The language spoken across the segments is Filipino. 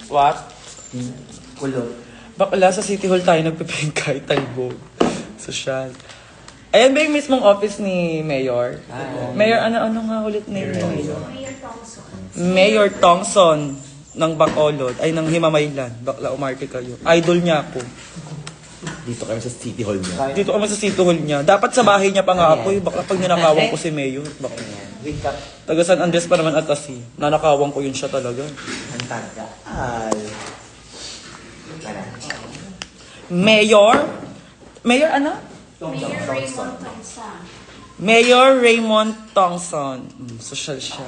What? Kulot. Bakla sa City Hall tayo nagpipingkay, talbog. Sosyal. Ayan ba yung mismong office ni Mayor? Mayor, ano nga ulit name ni Mayor? Mayor Tongson ng Bacolod, ay ng Himamaylan. Bakla, umarte kayo. Idol niya ako. Dito kami sa City Hall niya. Dito kami sa City Hall niya. Dapat sa bahay niya pa nga ako. Bakla pag ninakawan ko si Mayor. Bakla. Wake up. Taga San Andres pa naman at asi. Nanakawan ko yun siya talaga. Ang taga. Ay. Mayor? Mayor ano? Mayor Raymond Tongson. Mayor Raymond Tongson. Social siya.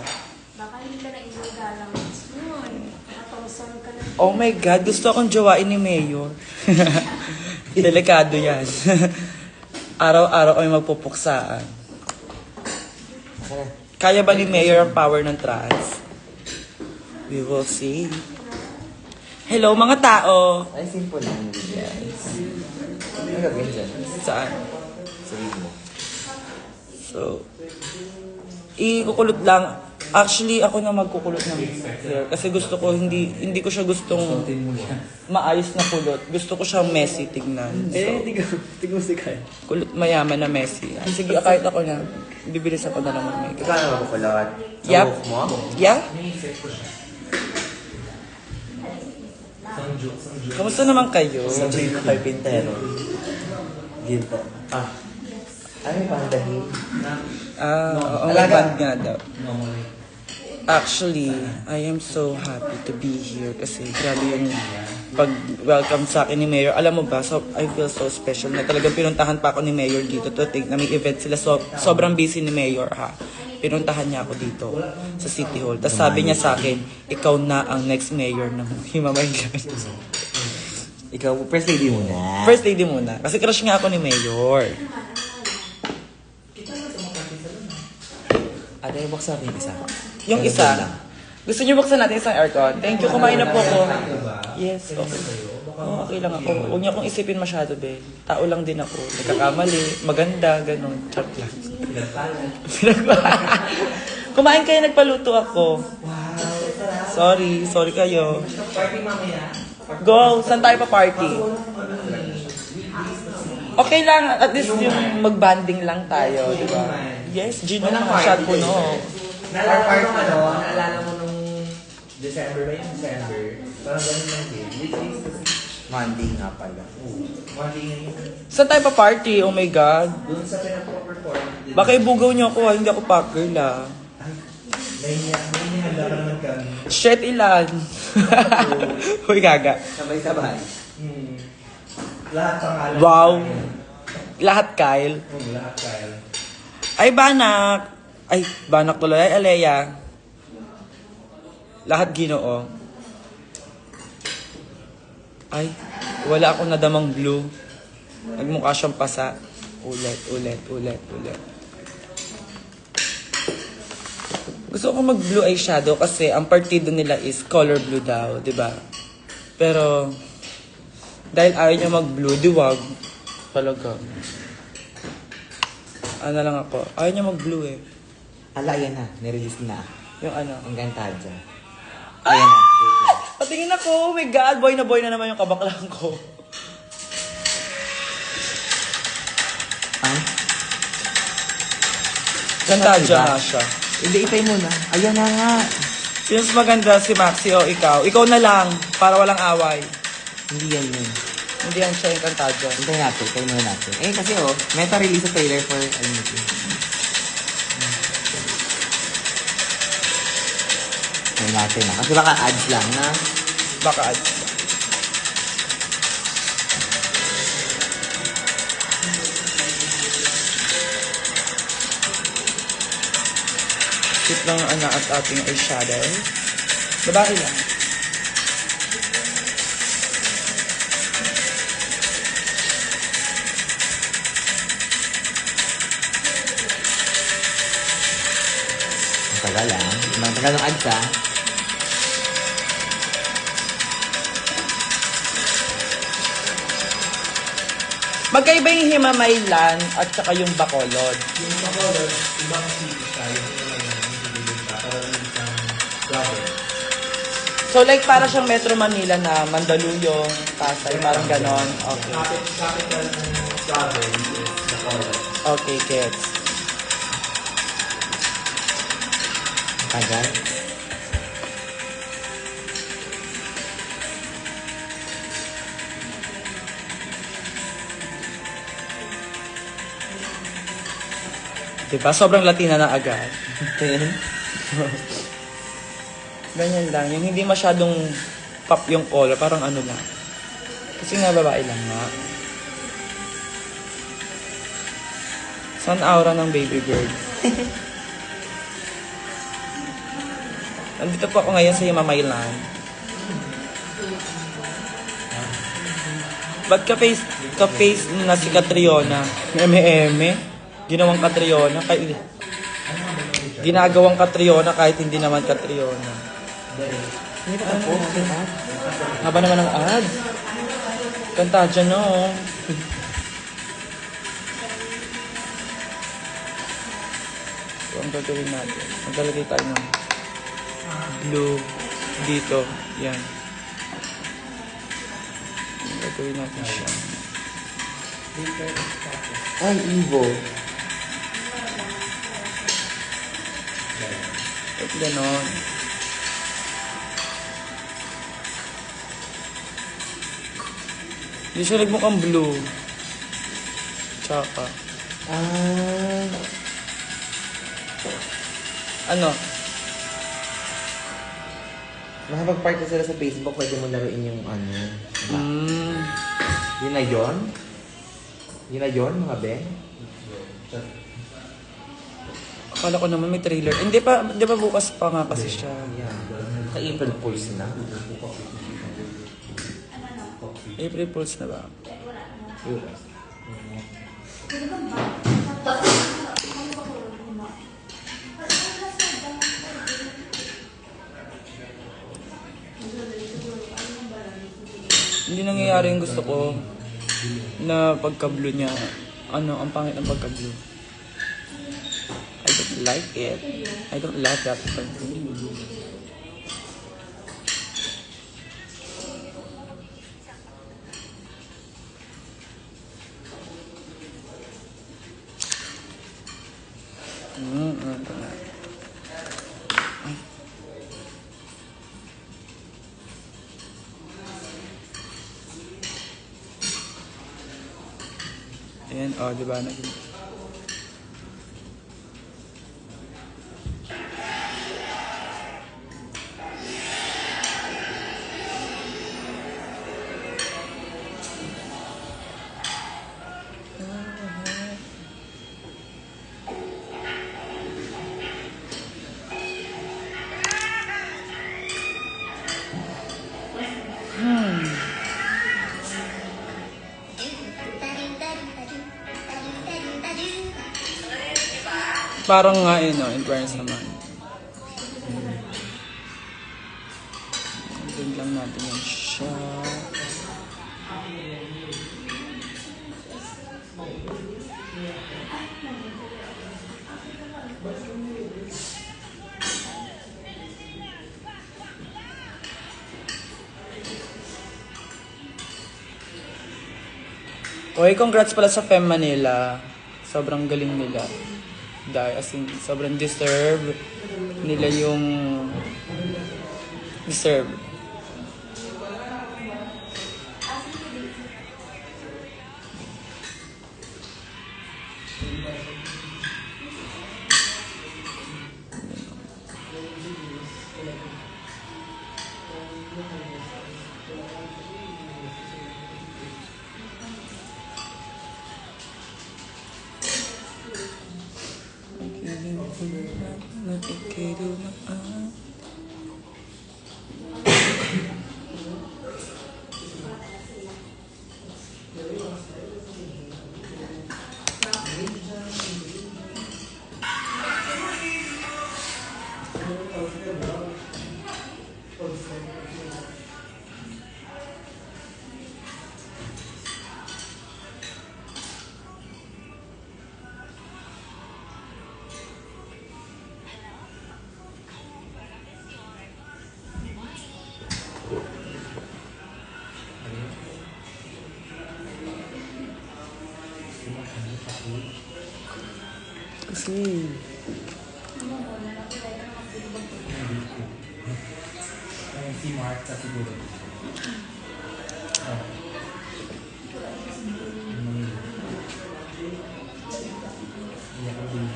Baka hindi ka na igagalang yun. Nakatongson ka na. Oh my God, gusto akong jowain ni Mayor. Delikado yan. Araw-araw kami magpupuksaan. Kaya ba ni Mayor ang power ng trans? We will see. Hello mga tao! Ay, simple lang. Yes. Ano gagawin dyan? Saan? Sabihin mo. So, ikukulot lang. Actually, ako na magkukulot ng hair. Kasi gusto ko, hindi ko siya gustong maayos na kulot. Gusto ko siyang messy tignan. So, tignan si Kai. kulot mayaman na messy. Sige, kahit ako na. Bibilis ako na lang mag-makeup. Ikaw na makukulot? Sa Yup. buhok mo? Yeah? Kamusta naman kayo? Sa Jake Carpintero. Ginto. Ah. Ay, pandahin. Oo, may band nga daw. Actually, I am so happy to be here kasi grabe yung pag-welcome sa akin ni Mayor. Alam mo ba, so, I feel so special na talagang pinuntahan pa ako ni Mayor dito to think na may event sila. Sobrang busy ni Mayor ha. Pinuntahan niya ako dito sa City Hall. Tapos sabi niya sa akin, ikaw na ang next mayor ng Himamaylan. Ikaw, first lady muna. First lady muna. Kasi crush nga ako ni Mayor. Ano yung box natin isa? Yung isa, gusto niyo buksan natin isang aircon? Thank you, kumain na po ako. Yes, okay. Oh, okay lang ako. Huwag niyo akong isipin masyado, be. Tao lang din ako. Nagkakamali, maganda, ganun. Chat lang. Kumain kayo, nagpaluto ako. Sorry kayo. Go, saan tayo pa party? Okay lang, at least yung mag-banding lang tayo, di ba? Yes, Gino, shot po no. Naalala mo nung December ba yung December? Parang ganun lang din. Monday nga pala. Monday ngayon. Saan tayo pa party? Oh my God. Doon sa pinag-perform. Baka ibugaw niyo ako, hindi ako pack girl ah. May handa ka naman kami. Shit, ilan? Uy, gaga. Sabay-sabay. Lahat pangalan. Wow. Lahat, Kyle. Lahat kaya. Ay, Banak. Ay, Banak tuloy. Ay, Alea. Lahat Ginoo. Ay, wala akong nadamang blue. Nagmukha siyang pasa. Ulit. Gusto ko mag-blue eyeshadow kasi ang partido nila is color blue daw, di ba? Pero, dahil ayaw niya mag-blue, diwag. Talaga. Ano lang ako. Ayaw niya mag-blue eh. Ala, yan na. Nirelease na. Yung ano. Ang gantadya. Ayan na. Wait lang. Patingin ako. Oh my God. Boy na naman yung kabaklang ko. Ah? Gantadya Diba? nga siya. Hindi, itay muna. Ayan na nga. Since maganda si Maxi o ikaw, ikaw na lang. Para walang away. Hindi yan yun. Hindi yan siya yung Gantadya. Hintayin natin. Hintayin muna natin. Eh, kasi meta release sa trailer for ano nito. Hintayin natin na. Kasi baka ads lang na. Baka ads. Tip lang ang anak at ating eyeshadow. Babae lang. Ang tagal lang. Ang tagal ng ads ah. Magkaiba yung Himamaylan at saka yung Bacolod. Yung Bacolod, ibang city siya. Yung naman yung hindi ka. Parang isang rubber. So like para siyang Metro Manila na Mandaluyong, Pasay, parang ganon. Okay. Capital ng province is Bacolod. Okay, gets. Tagal. Diba? Sobrang Latina na agad. Tingnan. Ganyan lang. Yung hindi masyadong pop yung color, parang ano lang. Kasi nga babae lang nga. Saan aura ng baby girl? Nandito po ako ngayon sa Himamaylan. Ba't ka-face na si Catriona? Eme-eme? Ginawang Catriona? Ginagawang Catriona kahit hindi naman Catriona. Hindi pa tapos. Haba naman ng ad. Kanta dyan, no? So, ang gagawin natin, maglalagay tayo ng blue dito. Yan. Ang gagawin natin siya. Ay, Evo. At ganon. Hindi siya nagmukhang blue. Tsaka. Ano? Nakapag-party sila sa Facebook, pwede mo laruin yung ano. Diba? Yun na yun? Yun na yun, mga Ben? Akala ko naman may trailer. Hindi pa, di ba bukas pa nga kasi siya. Yeah. Sa April Fools na. April Fools na ba? Hindi nangyayari yung gusto ko na pagka-blue niya. Ano, ang pangit ng pagka-blue. I don't like it. I don't like that. Ito na. Ayan, oh, di ba? Parang nga no, in fairness naman. Bring lang natin yung siya. Okay, congrats pala sa Fem Manila. Sobrang galing nila. Dahil as in, sobrang deserve nila yung deserve. kasi. Ay, si Mark sa siguro. Oh. Iyak ang baby.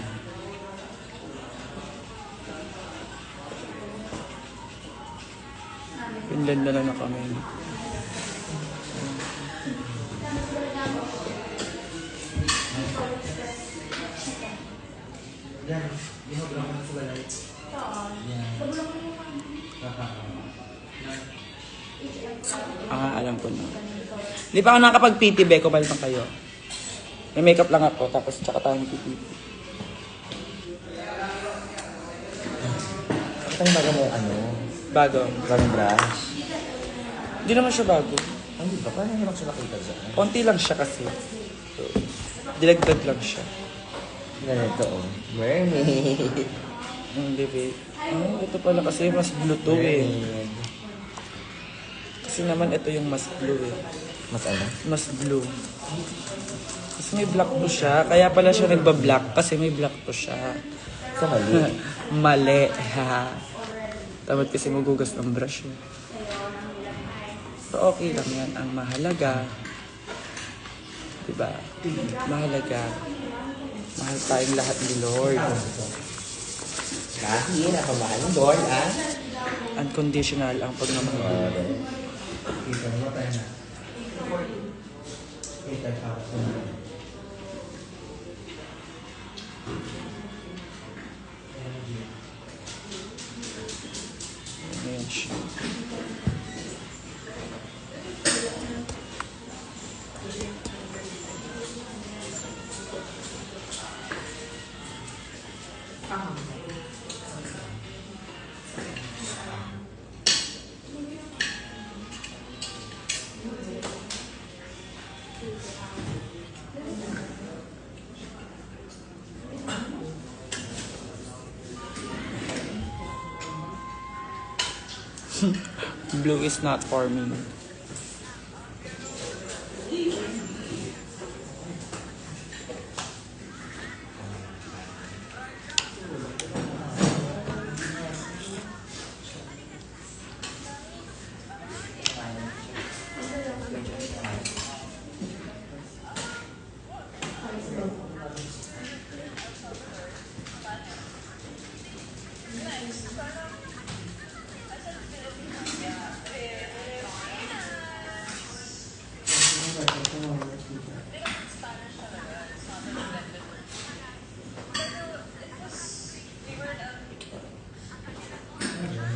Finland na lang na kami. Yan, ginagawa ko na sa lights. Yan. Alam ko na. Di pa ako nakapag-PT, Beko, balik lang kayo. May makeup lang ako, tapos tsaka tayo PT. Ito yung bago mo, Bago. bagong brush. Hindi naman siya bago. Ay, di ba? Paano hindi lang siya nakita dyan? Konti lang siya kasi. So, dilagdag lang siya. Ganito, oh. Mermaid. Hindi, babe. Ito pala kasi mas blue to eh. Mermaid. Kasi naman ito yung mas blue eh. Mas ano? Mas blue. Kasi may black to siya. Kaya pala siya nagba-black kasi may black to siya. Sa mali. Mali. Tamad kasi magugas ng brush eh. So okay lang yan. Ang mahalaga, diba? Mahalaga. Mahal tayong lahat ni Lord. Dahil ako mahal ng Lord, ah. Unconditional ang pagmamahal. Kita mo tayo na. Kita ako. Ayan siya. Blue is not for me.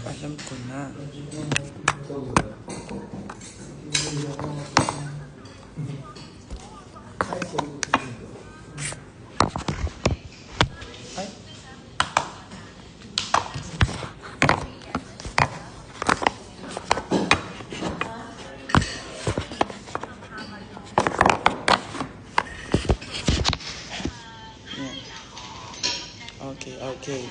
Alam ko na. Ay. Yan. Okay.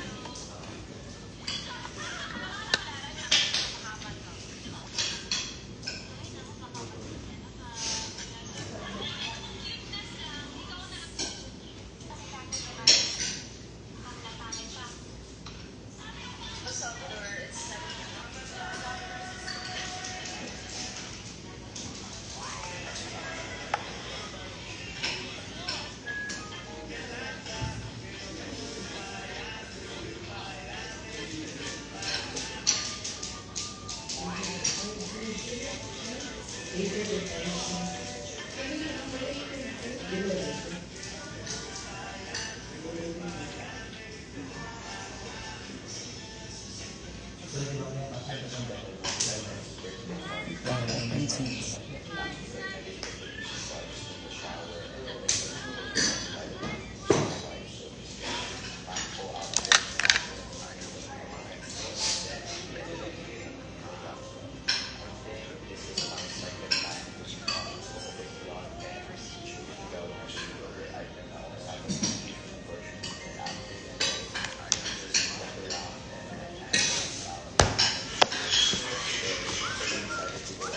Nonsense.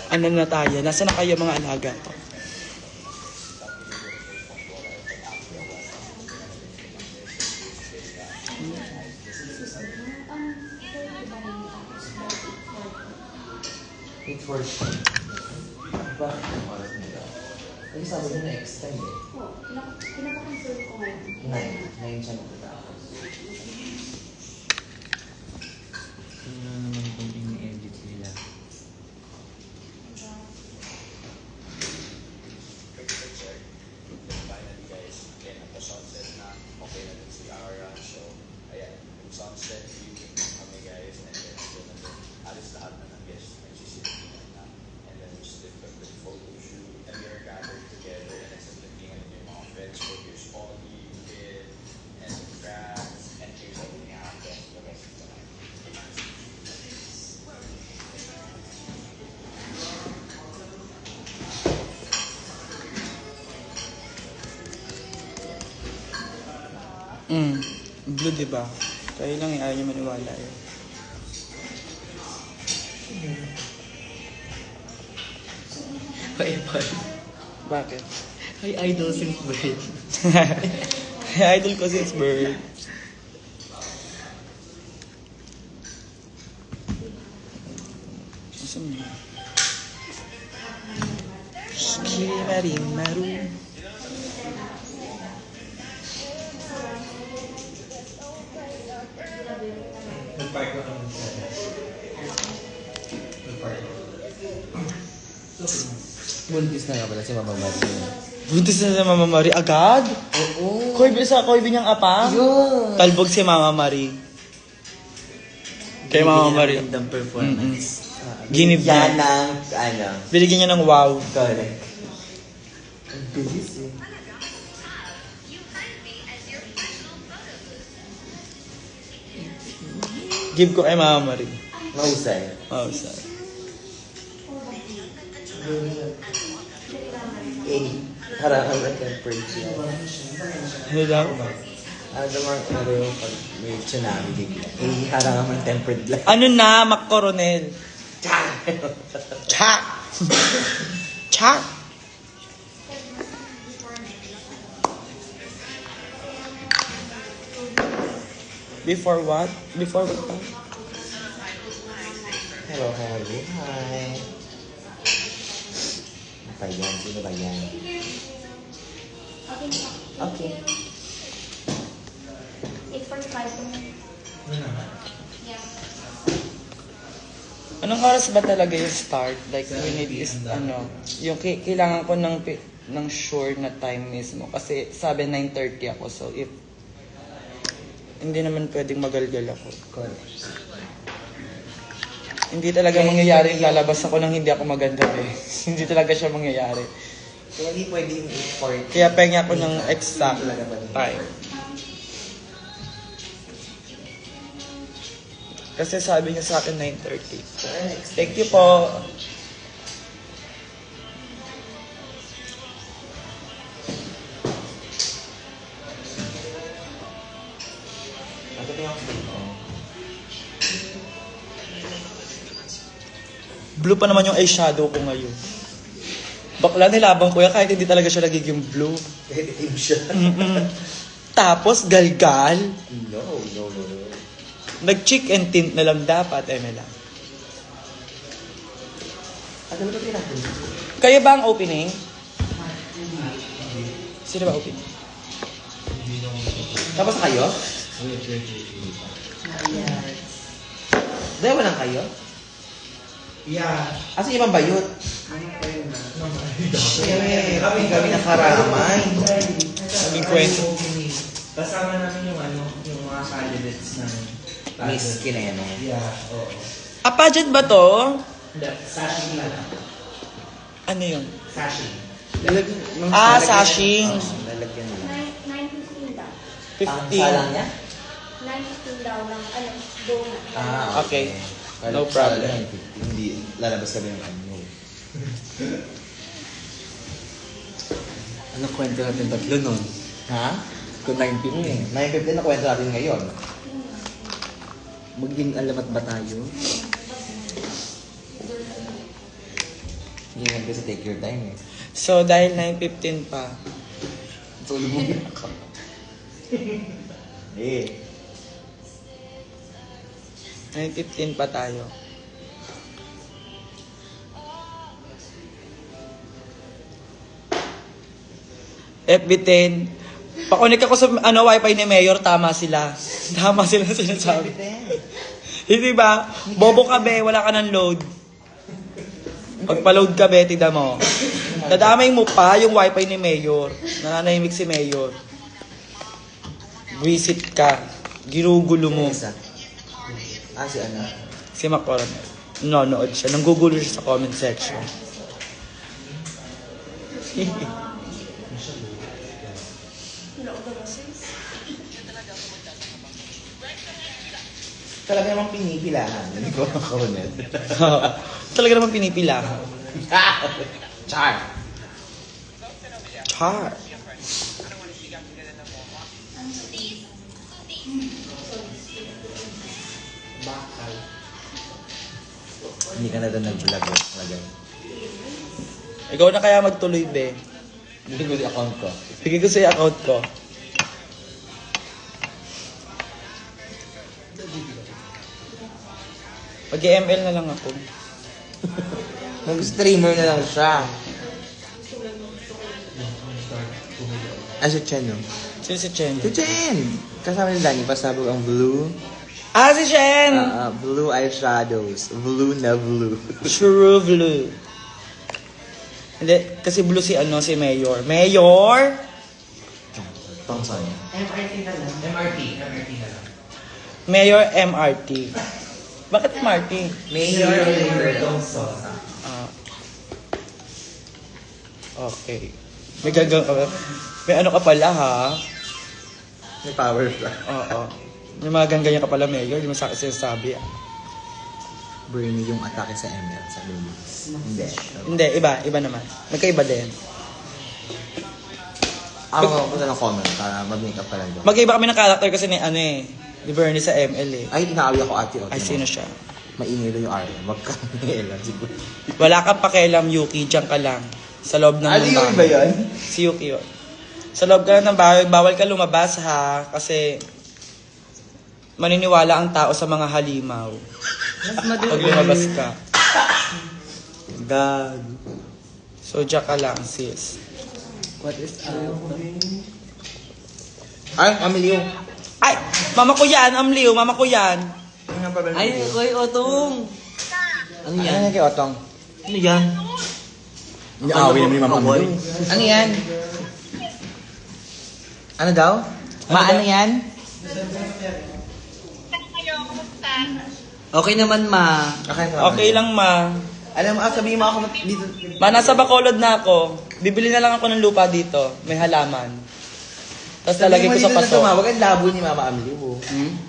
Ano na tayo? Nasaan na kayo mga alaga ko? 8:40. Bakit ang oras nila? Ay, sabi mo na extend eh. Oo, pinapa-confirm ko ngayon. 9 siya magtatapos. Tingnan naman kung ini-edit nila. Finally guys, again, at the sunset na okay na din si Ara. So, ayan, yung sunset viewing lang kami guys, and then doon na din, alis lahat na ng guests, nagsisilipinan na. And then we just did a quick photo shoot, and we are gathered together, and nagsasilipinan yung mga friends ko. Here's Ollie, Kid, and the cracks, and here's everything after the rest of the night. Blue, di ba? Tayo lang ayaw niyo maniwala eh. Ay, Paul. Bakit? Ay, idol since birth. Idol ko since birth. Asan mo? Skimarimaru. Nag-park ko naman siya. Nag-park ko. Buntis na nga pala si Mama Marie. Buntis na si Mama Marie agad? Oo. Koy niyang apa? Yun. Talbog si Mama Marie. Kay Mama Marie. Ng performance. Ginib Yan niya. ang, ano, Binigyan niya ng wow. correct. Ang bilis eh. Give ko kay Mama Marie. Mahusay. Oh, sorry. Parang ang tempered siya. Ano daw? Ano naman, ano yung pag may tsunami bigla. Harang ang tempered lang. Ano na, Mac Coronel? Cha! Cha! Before what? Before what pa? Hello, hello, hi. Ano ba yan? Sino ba yan? Okay, Okay. 8:45 na. Yeah. Anong oras ba talaga yung start? Like, we need is, ano, yung kailangan ko ng sure na time mismo. Kasi sabi 9:30 ako, so if hindi naman pwedeng magalgal ako. Correct. Hindi talaga mangyayari yung lalabas ako nang hindi ako maganda eh. Hindi talaga siya mangyayari. Kaya hindi pwede yung 8:40. Kaya pengi ako ng exact time. Kasi sabi niya sa akin 9:30. Correct. Thank you po. Ako tingnan ko dito. Blue pa naman yung eyeshadow ko ngayon. Bakla nilabang ko yan kahit hindi talaga siya nagiging blue. Kahit itim siya. Tapos galgal. No, no, no, no. Nag-cheek and tint na lang dapat, Emela. Ano ba ito tinapin? Kayo ba ang opening? Sino ba opening? Tapos na kayo? Dahil walang kayo? Yeah. Asa yung ibang bayot? Kami nakaramay. Naging kwento. Kasama namin yung ano, yung mga candidates ng Miss Kineno. Yeah, oo. Pageant ba to? Hindi, sashing na lang. Ano yun? Sashing. Sashing. Lalagyan nila. 9:15 daw. Ang 15. salang niya? 9:15 daw ng, donut. Okay. Kala No ko problem. salang 9:50. Hindi, lalabas kami ng ano. Ano kwento natin tatlo nun? Ha? Kung 9:15. 9:50 na kwento natin ngayon. Maging alamat ba tayo? Hindi naman kasi take your time eh. So, dahil 9:15 pa, Tulog mo ako. Eh. 9:15 pa tayo. FB10. Pakunik ako sa wifi ni Mayor, tama sila. Tama sila sinasabi. Hindi ba? Bobo ka be, wala ka ng load. Pagpa-load ka be, tignan mo. Dadamay mo pa yung wifi ni Mayor. Nananahimik si Mayor. Visit ka. Ginugulo mo. Isa. Si ano? Si Macoronel. Nanonood siya. Nanggugulo siya sa comment section. Talaga namang pinipilahan. Hindi ko makaronet. Talaga naman pinipila. Char! Char. Hindi ka na doon nag-vlog. Lagay. Ikaw na kaya magtuloy, be. Hindi ko yung account ko. Bigay ko sa yung account ko. Mag-ML na lang ako. Mag-streamer na lang siya. Si Chen, no? Sino si Chen? Si Chen! Kasama ni Danny, pasabog ang blue. Ah, si Chen! Blue eyeshadows. Blue na blue. True blue. Hindi, kasi blue si Mayor. Mayor! Thompson. MRT na lang. Mayor MRT. Bakit MRT? Mayor Thompson. Ah. Okay. May gagang may ano ka pala ha? May power siya. Oo. May mga ganyan ka pala, Mayor. Di mo sa akin sinasabi. Brainy yung atake sa ML sa Lulu. Hindi. Hindi, iba. Iba naman. Magkaiba din. Ako magpunta ng comment para mag-makeup ka lang doon. Magkaiba kami ng character kasi ni ni Bernie sa ML eh. Ay, inaawi ako ate. Ay, sino siya? Maingay doon yung RM. Magka-maingay siguro. Wala kang pakialam, Yuki. Diyan ka lang. Sa loob ng bahay. yun? Si Yuki yun. Sa loob ka lang ng bahay, bawal ka lumabas ha. Kasi maniniwala ang tao sa mga halimaw. Pag lumabas ka. God. So, diyan ka lang, sis. What is Ay, Amelio. Ay! Mama ko yan, Amliw. Mama ko yan. Ay, Koy Otong. ano yan? Ano kay Otong? Ano yan? Inaawi naman ni Mama Boy. Ano yan? Ano daw? Ano yan? Okay naman, ma. Okay lang, ma. Alam mo, sabihin mo ako dito. Ma, nasa Bacolod na ako. Bibili na lang ako ng lupa dito. May halaman. Tapos lalagay ko sa paso. Tumawag, ang labo ni Mama Amelio.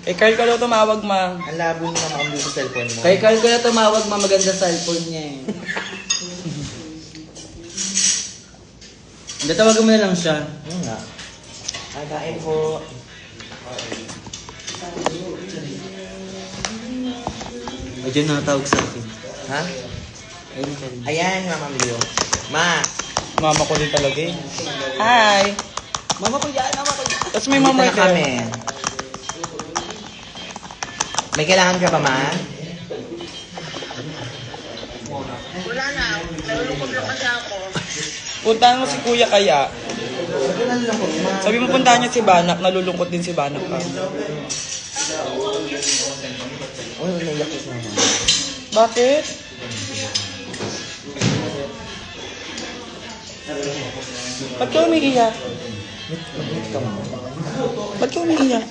Eh, Carl ka daw tumawag, ma. Ang labo ni Mama Amelio sa cellphone mo. Kay Carl ko na tumawag, ma. Maganda cellphone niya eh. Hindi, tawagan mo na lang siya. Ano nga? Again po. Ayun na tawag sa akin. Ha? Ayun ka rin. Ayan, Mama Amelio. Ma! Mama ko din talaga eh. Hi! Mama ko yan, mama ko yan. Tapos may mama Dito na kami. May kailangan ka pa, Ma? Puntahan mo si Kuya kaya. Sabi mo puntahan niya si Banak. Nalulungkot din si Banak ka. Uy, naiyak ko sa Mama. Bakit? Ba't ka umiiyak? Mag-meet ka mo. Ba't ka umiiyak?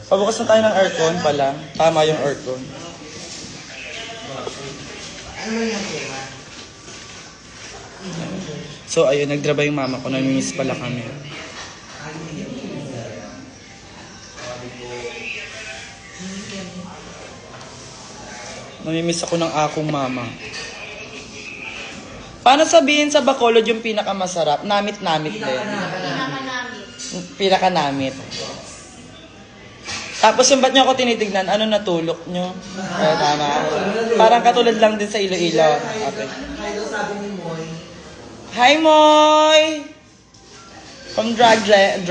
Pabukas na tayo ng aircon pala. Tama yung aircon. So ayun, nagdraba yung mama ko. Namimiss pala kami. Namimiss ako ng akong mama. Paano sabihin sa Bacolod yung pinakamasarap? Namit-namit din. Pinakanamit. Pinakanamit. Tapos yung ba't nyo ako tinitignan? Ano natulok nyo? Tama. Parang katulad lang din sa Iloilo. Okay. Hi, Moy! From Dragden.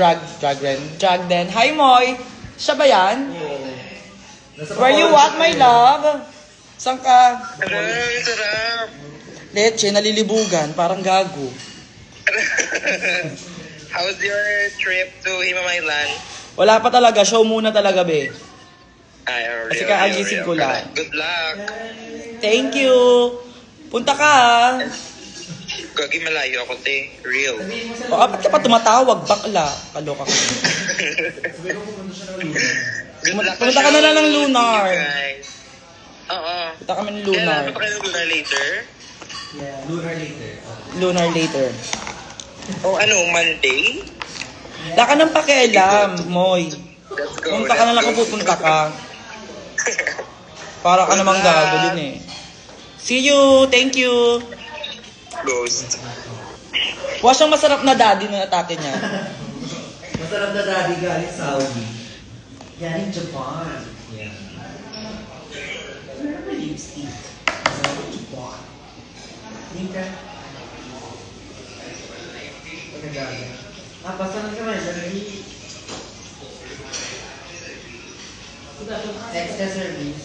Hi, Moy! Siya ba yan? Where you at, my love? Saan ka? Sarap. Leche, nalilibugan. Parang gago. How's your trip to Himamaylan? Wala pa talaga. Show muna talaga, be. Ay, Kasi kaagising ko lang. Good luck. Thank you! Punta ka, ha? Gagi malayo ako, te. Real. O, ba't ka pa tumatawag? Bakla. Kaloka ka. Pumunta ka na lang ng Lunar. Guys. Oo. Punta kami ng Kailan Lunar. pa kayo ng Lunar later? Yeah, lunar later. Lunar later. O ano, Monday? Wala ka nang pakialam, Moy. Let's go. Pumunta ka na lang kung pupunta ka. Para ka namang gago din eh. See you! Thank you! Ghost. Wash ang masarap na daddy nung atake niya. Masarap na daddy galing Saudi. Galing Japan. Yeah. Where are lipstick? Japan. Nika. Pagkagaling. Basta na naman. Extra service.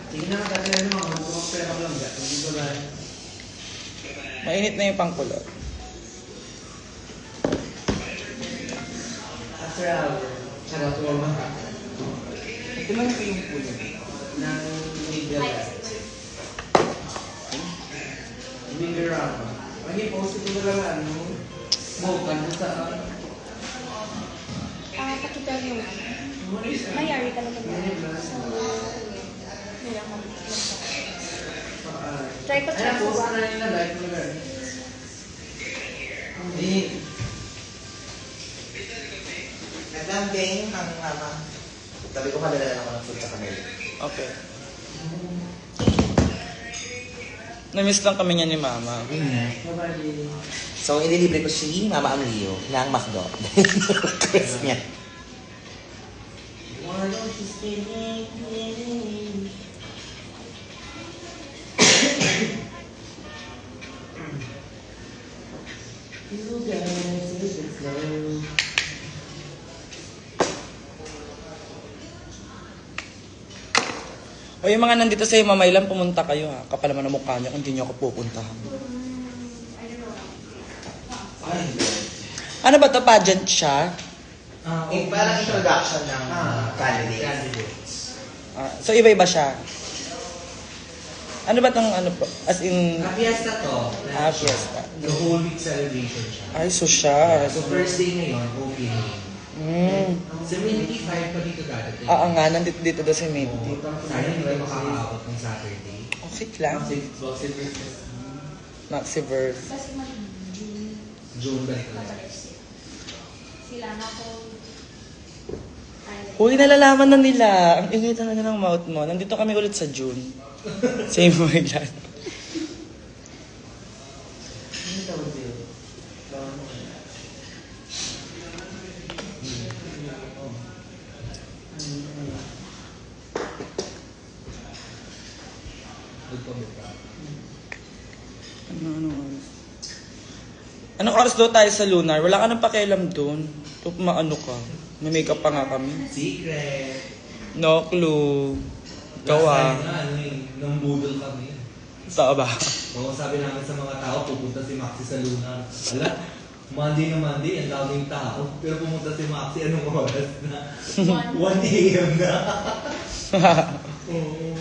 Sige na, dati na naman. Pera ko lang dyan. Hindi ko lang. Mainit na yung pangkulot. After hour. Charot ko naman. Ito lang po yung pulo. Ng Miguel. Miguel Rama. Ay, post ito na lang ano. Smoke ka na sa... Pakita yung mayari ka naman yan. So, nila ko. Try ko Ay, try ko post ba? na nila. Like mo na. Hindi. Naglambing ang mama. Sabi ko madala ako ng food sa kanila. Okay. Namiss lang kami niya ni Mama. Nobody. So, ililibre ko si Mama Amlio ng McDo. Request niya. Why don't you stay here? You guys, it's slow. O yung mga nandito sa Himamaylan, pumunta kayo ha. Kapal naman ang mukha niyo kung hindi niyo ako pupuntahan. Ano ba to? Pageant siya? Parang introduction ng candidate. Candidates. So iba-iba siya? Ano ba tong ano po? As in, Fiesta to. fiesta. The whole week celebration siya. Ay, social. So first day ngayon, opening. 75 pa dito dadating. Nga, nandito dito daw si Minty. Sayang hindi makakaabot ng Saturday. Okay lang. Maxiverse. Kasi mag-June. June ba ito? Sila na ko. Uy, nalalaman na nila. Ang ingay talaga ng mouth mo. Nandito kami ulit sa June. Sa Himamaylan. Ano tawag sa'yo? Anong oras daw tayo sa Lunar? Wala ka nang pakialam doon. Maano ka? May makeup pa nga kami. Secret. No clue. Ikaw Last time na, nung budol kami. Saan ba? Oo, sabi namin sa mga tao, pupunta si Maxi sa Lunar. Ala, Monday na Monday, ang daming tao. Pero pumunta si Maxi, anong oras na? 1 a.m. na. Oo.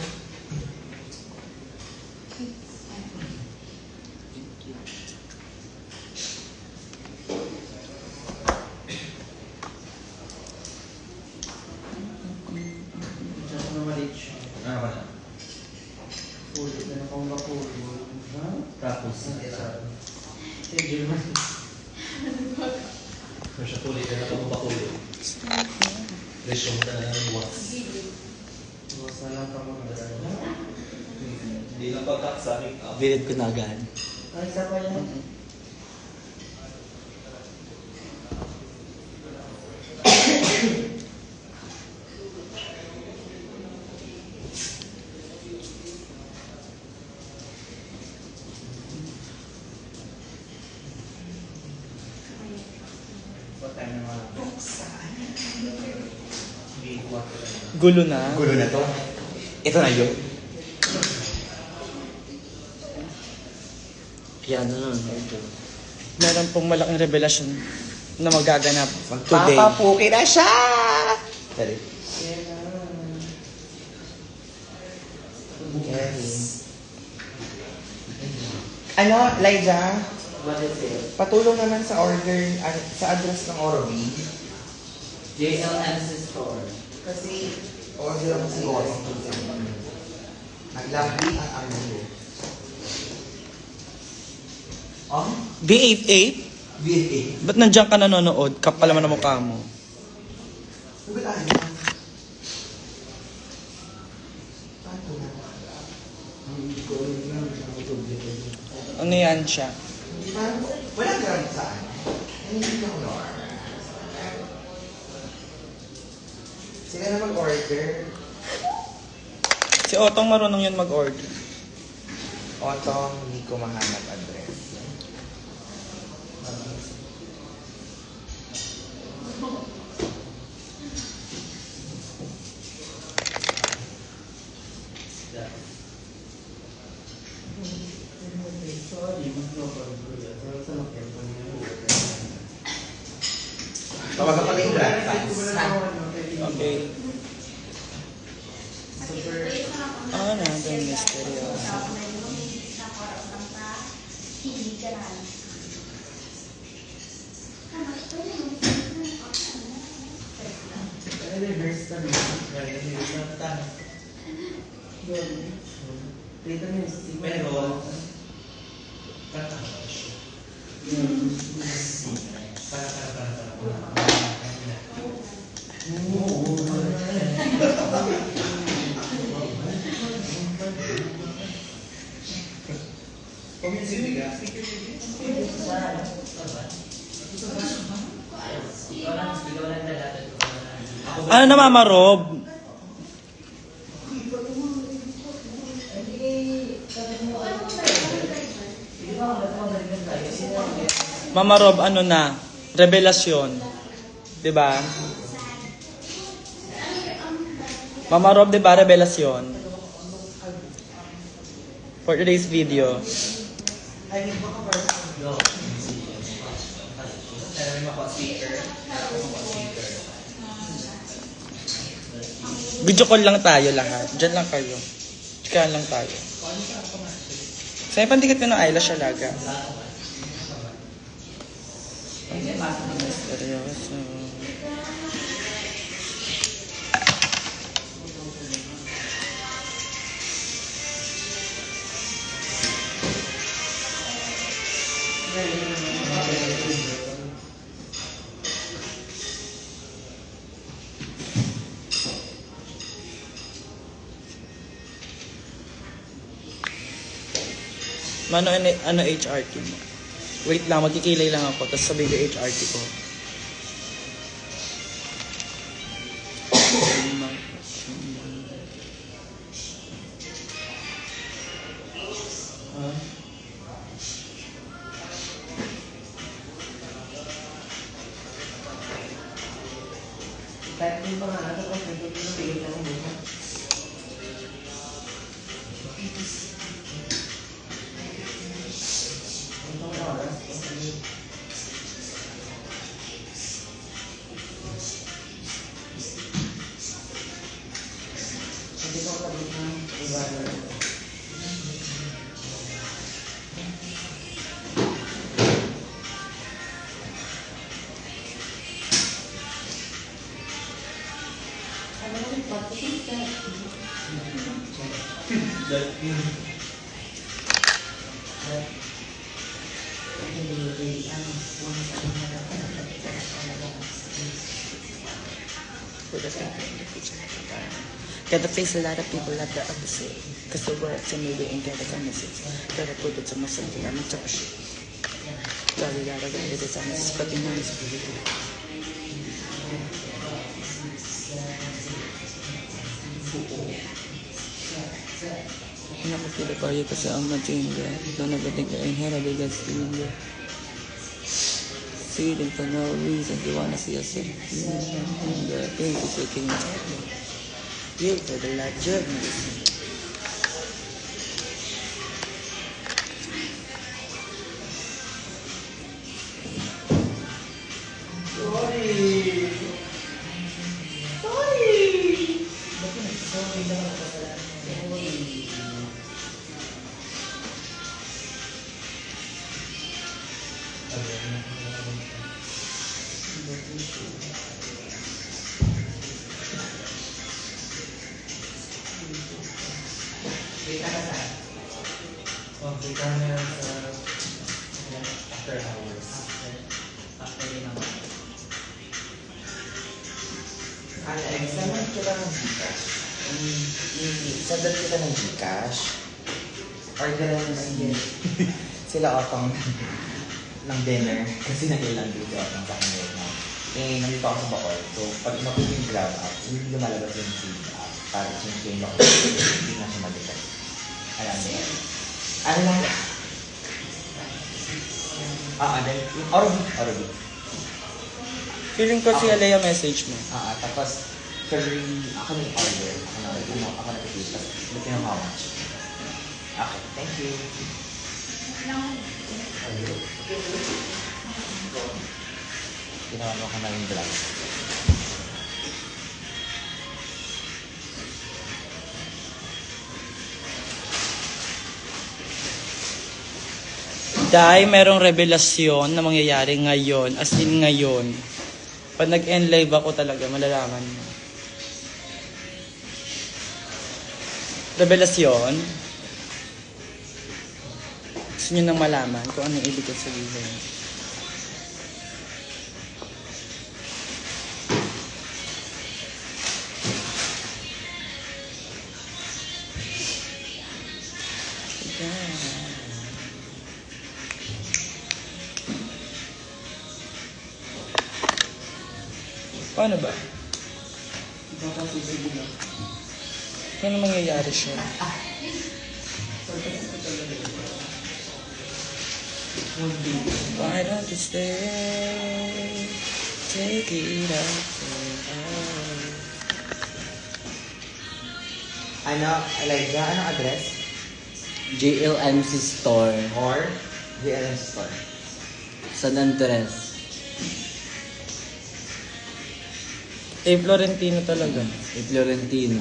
Siya kulit na lang ako pakulit. Resyo mo talaga ng wax. Hindi lang pagkaksanik. Bilid ko na agad. Ay, isa pa yan. Gulo na. Gulo na to. Ito na yun. Yan na nun. Meron pong malaking revelasyon na magaganap today. Papapuki na siya! Sorry. Yes. Ano, Liza? What is it? Patulong naman sa order, sa address ng Orbi. JLM's store. Kasi order mo si Boss. Naglambi ang amo. Oh? B88? VFA. Ba't nandiyan ka nanonood? Kapal naman ang mukha mo. Huwag tayo. Ano yan siya? Walang gamit saan. Hindi ako normal. Sila na mag-order. Si Otong marunong yun mag-order. Otong, hindi ko mahanap address. Tawagan pala yung breakfast. Okay. Ah, nandun misteryoso. Ano na, Mama Rob? Mama Rob, ano na? Revelasyon. Diba? Mama Rob, diba? Revelasyon. For today's video. Video call lang tayo lahat. Diyan lang kayo. Chikahan lang tayo. Sa'yo pandikit ko ng eyelash alaga. Seryoso. Mano, ano HRT mo? Wait lang, magkikilay lang ako, tapos sabihin ko HRT ko. With the thing in the future. Gotta face a lot of people like the opposite. Cause the world to me we ain't gotta come message. Gotta put it to myself and I'm a top of shit. Gotta get it to myself, but in my Nakapila kayo kasi ang matinga na nagating ka in hera feeling for no reason you wanna see us in the things you can you for the life journey. Okay, kanya sa after hours. Alex, saan kita ng Gcash? Sadal kita ng Gcash? Order ng sila otong ng dinner kasi nag-ilang dito otong sa kanila na. Eh, nandito ako sa Bacoor. So, pag inapin yung Grab app, hindi lumalabas yung Feed app para change yung location. Hindi na siya mag-detect. Alam mo yan. Ano lang? Then, Orobi. Feeling ko si Alea message mo. Tapos, curry, ako na order. Ako na pipili. Tapos, look nyo how much. Okay, thank you. Ginawa mo ka na yung vlog. Dahil merong revelasyon na mangyayari ngayon, as in ngayon. Pag nag-end live ako talaga, malalaman mo. Revelasyon. Gusto nyo nang malaman kung anong ibig sabihin. Paano ba? Paano mangyayari siya? Why don't you stay? Take it out there. Ano, Elijah, anong address? JLMC Store, Or GLM Store? San Andres. Florentino talaga. Florentino.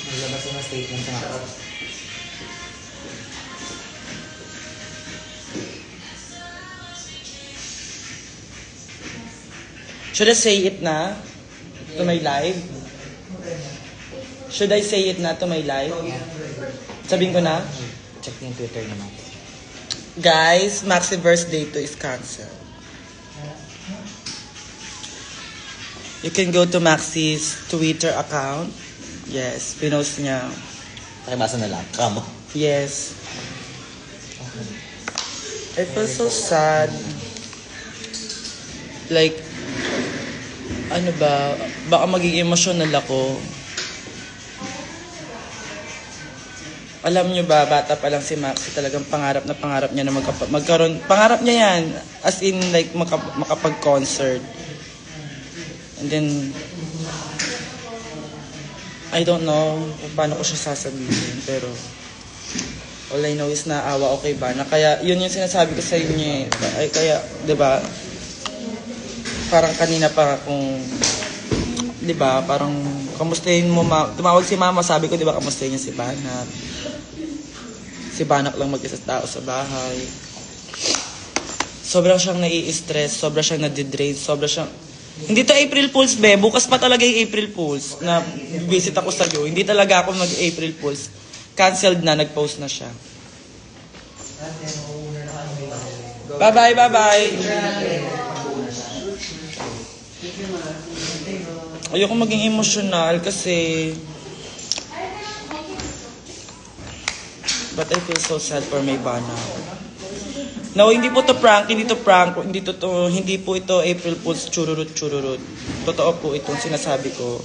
Naglabas yung statement sa mga. Should I say it na? To my live? Should I say it na to my live? Sabihin ko na? Check yung Twitter naman. Guys, Maxiverse Day 2 is cancelled. You can go to Maxi's Twitter account. Yes, pinost niya. Pakibasa na lang. Kamo. Yes. I feel so sad. Like, ano ba? Baka maging emotional ako. Alam nyo ba, bata pa lang si Maxi, talagang pangarap niya na magkaroon. Pangarap niya yan, as in like makapag-concert. And then, I don't know kung paano ko siya sasabihin, pero all I know is naawa okay ba na. Kaya yun yung sinasabi ko sa inyo eh. Ay, kaya, di ba, parang kanina pa kung, di ba, parang kamustahin mo, tumawag si mama, sabi ko, di ba, kamustahin niya si Banak. Si Banak lang mag-isa tao sa bahay. Sobrang siyang nai-stress, sobrang siyang nadidrain, sobrang siyang... Hindi to April Fools, be. Bukas pa talaga yung April Fools na visit ako sa'yo. Hindi talaga ako mag-April Fools. Cancelled na, nag-post na siya. Bye-bye, bye-bye. Ayoko maging emotional kasi... But I feel so sad for my Bana. No, hindi po to prank, hindi po ito April Fools chururut. Totoo po itong sinasabi ko.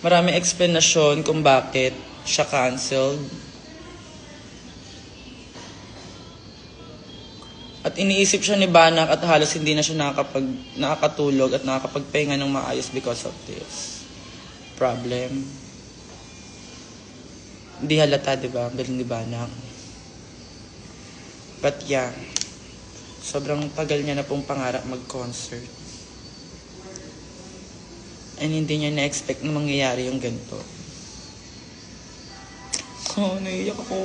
Maraming explanation kung bakit siya canceled. At iniisip siya ni Banak at halos hindi na siya nakakatulog at nakakapagpahinga ng maayos because of this problem. Hindi halata, di ba? Ang galing ni Banak. But yeah, sobrang tagal niya na pong pangarap mag-concert. And hindi niya na-expect na mangyayari yung ganito. Oh, naiiyak ako.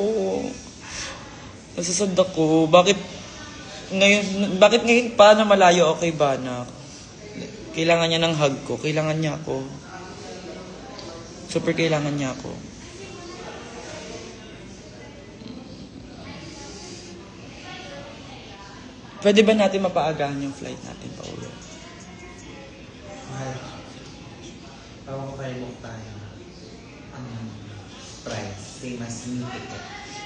Nasasad ako. Bakit ngayon pa na malayo ako kay Banak? Kailangan niya ng hug ko. Kailangan niya ako. Super kailangan niya ako. Pwede ba natin mapaagahan yung flight natin pa uwi? Mahal. Tawag ko kayo book tayo. Ang price. Same as new ticket.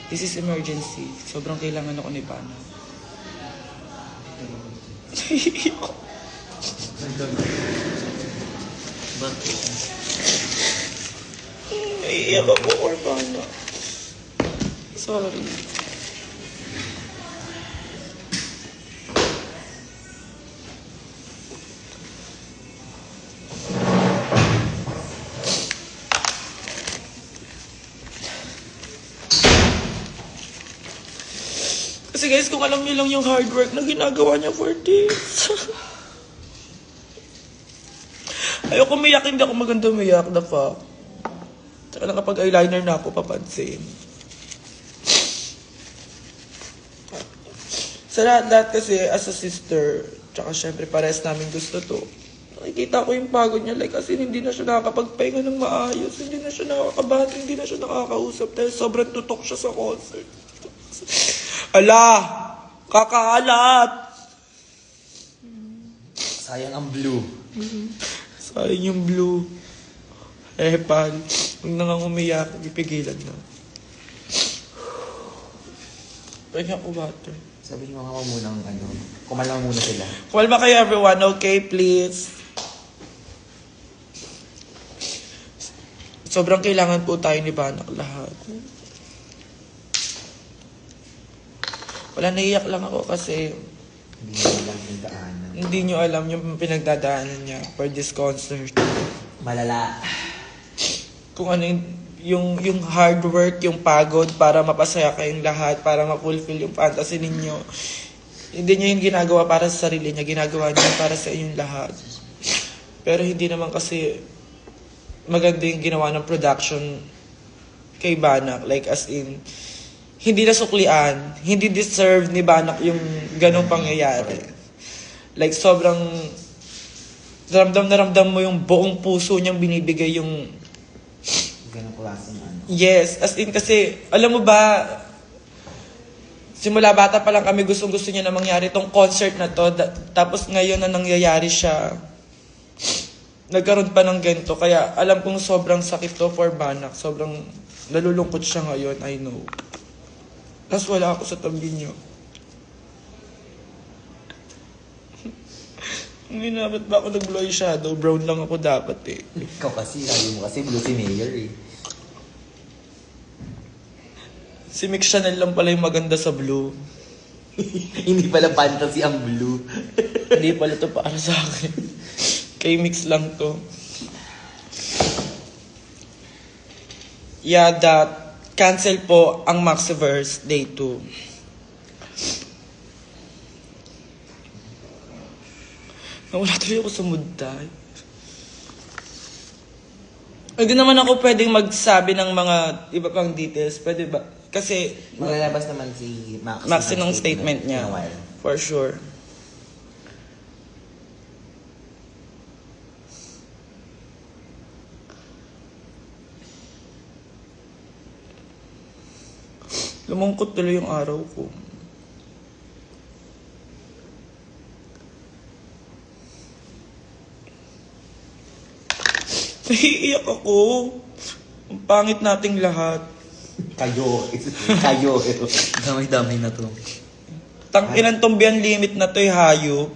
This is emergency. Sobrang kailangan ako ni Banak. Bakit? Naiiyak ako, Urbana. Sorry. Kasi guys, kung alam niyo lang yung hard work na ginagawa niya for this. Ayoko umiyak, hindi ako maganda umiyak na pa. Tsaka nakapag-eyeliner na ako, papansin. Sa lahat kasi, as a sister, tsaka syempre pares namin gusto to. Nakikita ko yung pagod niya, like as in, hindi na siya nakakapagpahinga ng maayos, hindi na siya nakakabati, hindi na siya nakakausap dahil sobrang tutok siya sa concert. Ala! Kakaalat! Sayang ang blue. Sayang yung blue. Pal. Huwag na nga umiyak, ipigilan na. Pahinga ko water. Sabi niyo nga munang kumalma muna sila. Kumalma kayo everyone, okay please? Sobrang kailangan po tayo ni Banak lahat. Wala, naiyak lang ako kasi Hindi nyo lang yung daanan. hindi nyo alam yung pinagdadaanan niya for this concert. Malala. Kung ano yung hard work, yung pagod para mapasaya kayong lahat, para ma-fulfill yung fantasy ninyo. Hindi niya yung ginagawa para sa sarili niya, ginagawa niya para sa inyong lahat. Pero hindi naman kasi maganda yung ginawa ng production kay Banak. Like as in, hindi nasuklian, hindi deserve ni Banak yung ganong pangyayari. Like sobrang ramdam mo yung buong puso niyang binibigay yung Ganang klaseng yes, as in kasi, alam mo ba, simula bata pa lang kami gustong-gusto niya na mangyari tong concert na to. Tapos ngayon na nangyayari siya, nagkaroon pa ng ganito. Kaya alam kong sobrang sakit to for Banak. Sobrang nalulungkot siya ngayon, I know. Tapos wala ako sa tabi niyo. Ngayon na, ba't ba ako nag-blue eyeshadow? Brown lang ako dapat eh. Ikaw kasi, sabi mo kasi blue si Mayor eh. Si Mix Chanel lang pala yung maganda sa blue. Hindi pala fantasy ang blue. Hindi pala to para sa akin. Kay Mix lang to. Yeah, that. Cancel po ang Maxiverse Day 2. Nawala tuloy ako sa mood tayo. Hindi naman ako pwedeng magsabi ng mga iba pang details. Pwede ba? Kasi Malalabas naman si Max. Maxi ng statement niya. in a while. For sure. Lumungkot tuloy yung araw ko. Naiiyak ako. Ang pangit nating lahat. Kayo. Kayo. Damay-damay na to. Tangkinan tong beyond limit na to'y hayop.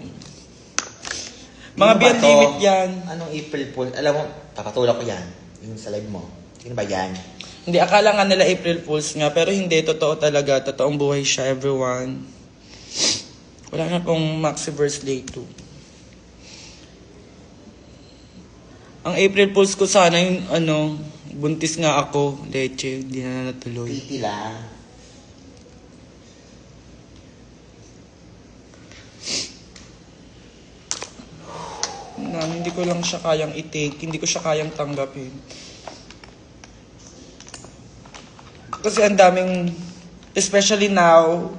Mga Sino ba beyond to? limit yan. Anong April Fool? Alam mo, papatulak ko yan. Yung sa live mo. Sino ba yan? Hindi, akala nga nila April Fools nga. Pero hindi, totoo talaga. Totoong buhay siya, everyone. Wala na pong Maxiverse Day 2. Ang April Fools ko sana yung buntis nga ako, leche, hindi na natuloy. Titi lang. Hindi ko lang siya kayang i-take, hindi ko siya kayang tanggapin. Kasi ang daming, especially now,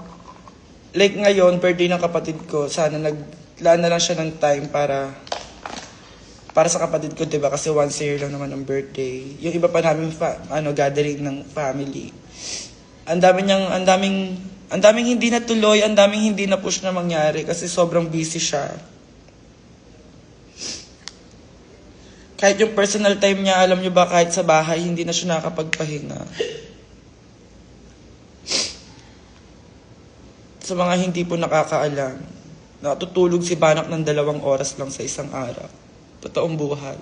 like ngayon, birthday ng kapatid ko, sana naglaan na lang siya ng time para sa kapatid ko, 'di ba? Kasi once a year lang naman ang birthday. Yung iba pa namin gathering ng family. Ang daming hindi natuloy, ang daming hindi na push na mangyari kasi sobrang busy siya. Kahit yung personal time niya, alam niyo ba, kahit sa bahay, hindi na siya nakakapagpahinga. Sa mga hindi po nakakaalam, natutulog si Banak ng 2 oras lang sa isang araw. Totoong buhay.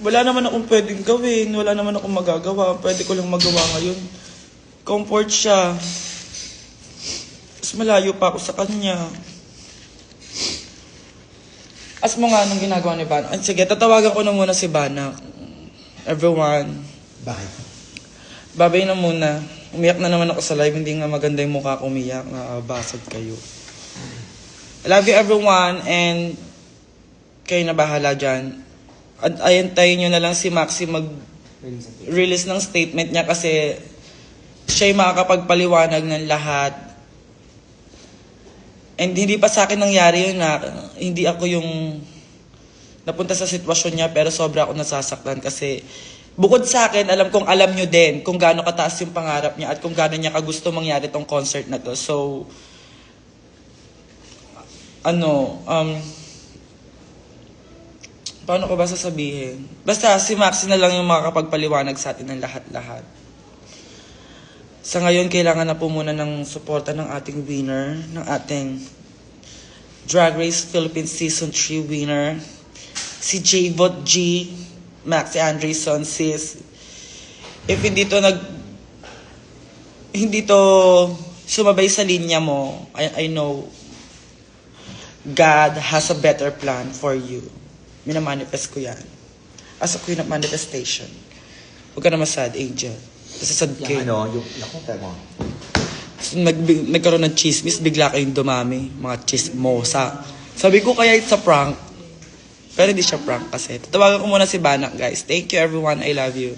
Wala naman akong pwedeng gawin. Wala naman akong magagawa. Pwede ko lang magawa ngayon. Comfort siya. Mas malayo pa ako sa kanya. As mo nga anong ginagawa ni Banak. Sige, tatawagan ko na muna si Banak. Everyone. Bakit? Babay na muna. Umiyak na naman ako sa live. Hindi nga maganda yung mukha ko umiyak. Nakabasag kayo. I love you everyone. And kayo na bahala dyan. At ayantayin nyo na lang si Maxi mag-release ng statement niya kasi siya yung makakapagpaliwanag ng lahat. And hindi pa sa akin nangyari yun na hindi ako yung napunta sa sitwasyon niya pero sobra ako nasasaktan kasi bukod sa akin, alam kong alam nyo din kung gaano kataas yung pangarap niya at kung gaano niya kagusto mangyari tong concert na to. So, paano ko ba sasabihin? Basta si Maxi na lang yung makakapagpaliwanag sa atin ng lahat-lahat. Sa ngayon, kailangan na po muna ng suporta ng ating winner, ng ating Drag Race Philippines Season 3 winner, si J-Vot G, Maxi Andresen, sis. If hindi to sumabay sa linya mo, I know God has a better plan for you. Minamanifest ko yan. As a queen of manifestation. Huwag ka na masad, angel. Kasi sad kayo. Yung nakunta mo. Nagkaroon ng chismis, bigla kayong dumami. Mga chismosa. Sabi ko kaya it's a prank. Pero hindi siya prank kasi. Tatawagan ko muna si Banak, guys. Thank you everyone. I love you.